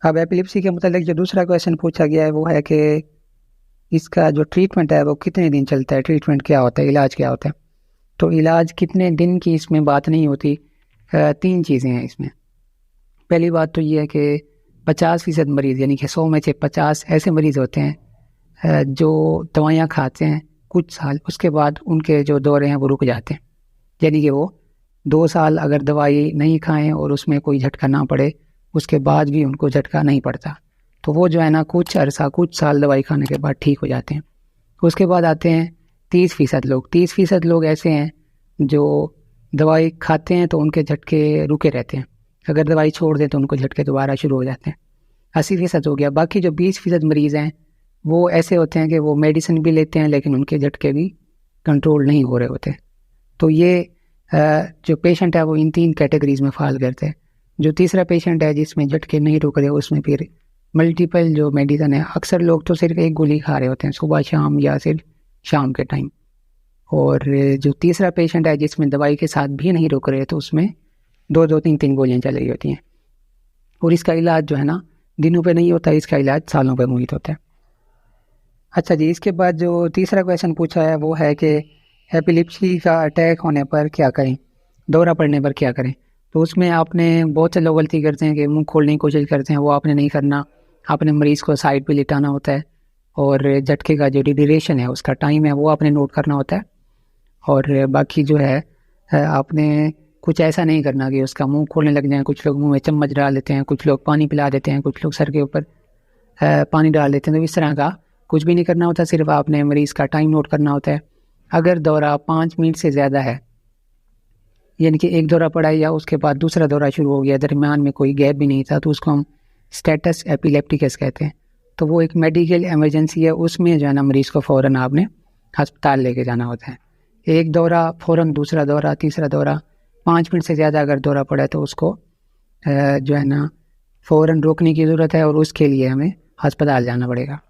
अब एपिलिप्सी के मतलब जो दूसरा क्वेश्चन पूछा गया है वो है कि इसका जो ट्रीटमेंट है वो कितने दिन चलता है, ट्रीटमेंट क्या होता है, इलाज क्या होता है। तो इलाज कितने दिन की इसमें बात नहीं होती। 3 चीज़ें हैं इसमें। पहली बात तो ये है कि 50% मरीज़ यानी कि 100 में से 50 ऐसे मरीज़ होते हैं जो दवाइयाँ खाते हैं कुछ साल, उसके बाद उनके जो दौरे हैं वो रुक जाते हैं। यानी कि वो 2 साल अगर दवाई नहीं खाएं और उसमें कोई झटका ना पड़े, उसके बाद भी उनको झटका नहीं पड़ता, तो वो जो है ना कुछ अरसा कुछ साल दवाई खाने के बाद ठीक हो जाते हैं। उसके बाद आते हैं 30% लोग। 30% लोग ऐसे हैं जो दवाई खाते हैं तो उनके झटके रुके रहते हैं, अगर दवाई छोड़ दें तो उनको झटके दोबारा शुरू हो जाते हैं। 80% हो गया। बाकी जो 20% मरीज़ हैं वो ऐसे होते हैं कि वो मेडिसिन भी लेते हैं लेकिन उनके झटके भी कंट्रोल नहीं हो रहे होते। तो ये जो पेशेंट है वो इन 3 कैटेगरीज में फाल करते हैं। जो तीसरा पेशेंट है जिसमें झटके नहीं रुक रहे, उसमें फिर मल्टीपल जो मेडिसिन है, अक्सर लोग तो सिर्फ एक गोली खा रहे होते हैं सुबह शाम या सिर्फ शाम के टाइम। और जो तीसरा पेशेंट है जिसमें दवाई के साथ भी नहीं रुक रहे, तो उसमें 2-2 3-3 गोलियां चल रही होती हैं। और इसका इलाज जो है ना दिनों पे नहीं होता, इसका इलाज सालों पे मुहित होता है। अच्छा जी, इसके बाद जो तीसरा क्वेश्चन पूछा है वो है कि एपिलिप्सी का अटैक होने पर क्या करें, दौरा पड़ने पर क्या करें। तो उसमें आपने बहुत से लोग गलती करते हैं कि मुंह खोलने की कोशिश करते हैं, वो आपने नहीं करना। आपने मरीज़ को साइड पे लिटाना होता है और झटके का जो ड्यूरेशन है उसका टाइम है वो आपने नोट करना होता है। और बाकी जो है आपने कुछ ऐसा नहीं करना कि उसका मुंह खोलने लग जाए। कुछ लोग मुंह में चम्मच डाल देते हैं, कुछ लोग पानी पिला देते हैं, कुछ लोग सर के ऊपर पानी डाल देते हैं। तो इस तरह का कुछ भी नहीं करना होता, सिर्फ आपने मरीज़ का टाइम नोट करना होता है। अगर दौरा 5 मिनट से ज़्यादा है, यानी कि एक दौरा पड़ा या उसके बाद दूसरा दौरा शुरू हो गया, दरमियान में कोई गैप भी नहीं था, तो उसको हम स्टेटस एपिलेप्टिकस कहते हैं। तो वो एक मेडिकल इमरजेंसी है, उसमें जो है ना मरीज़ को फ़ौरन आपने अस्पताल लेके जाना होता है। एक दौरा फ़ौरन, दूसरा दौरा, तीसरा दौरा, 5 मिनट से ज़्यादा अगर दौरा पड़ा है तो उसको जो है ना फ़ौरन रोकने की ज़रूरत है और उसके लिए हमें अस्पताल जाना पड़ेगा।